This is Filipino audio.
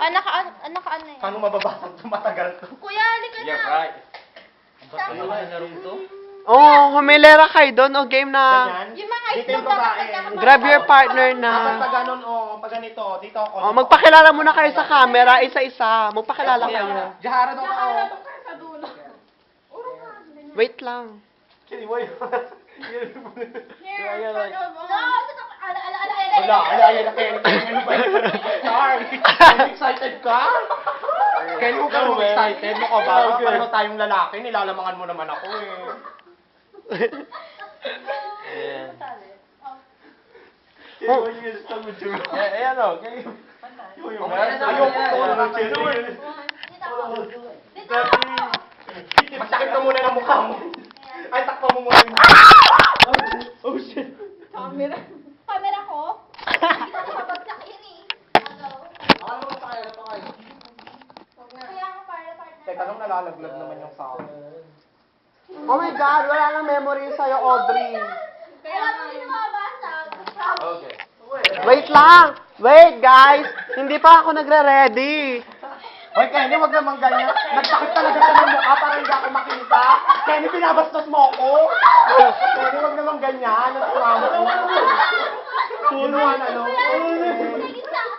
Ano yan? Paano mababasag ito? Matagal to. Kuya, halika na. Yeah, right. Ano ba na rin to? Oh, humilera kayo doon. O, game na. Ganyan. Yung mga Dito yung itlog babae. dapat nakapag- Grab your partner Dapat na. pag ganun, pag ganito, dito ako. Oh, magpakilala muna kayo sa camera, isa-isa. Magpakilala kayo. Jahara daw ako. Wait lang. Kiniboy. Here, Ayan, no, Wala, ala, ano ba yun? Sorry. I'm excited ka? Ken, huwag ka naman excited. Mukha ba? Okay. Pareho tayong lalaki. Nilalamangan mo naman ako eh. Ayan. Oh. Ayan o. Ayoko ko. Magsakit ka muna ng mukha mo. Ay, takpa mo muna yung Oh shit. Camera ko? Hindi ko mabagsak yun eh. Kaya ako para Teka, nung nalalaglag naman yung sound. Oh my God, wala nang memory sa'yo, Audrey. Kaya ako din mabasag. Okay. Wait lang. Wait, guys. Hindi pa ako nagre-ready. Hoy, Kenny, wag naman ganyan. Nagsakit talaga sa ng mukha para hindi ako makita. Kenny, pinabastos mo ako. Kenny, wag naman ganyan. Ano sumama ko? Ano? Wait lang.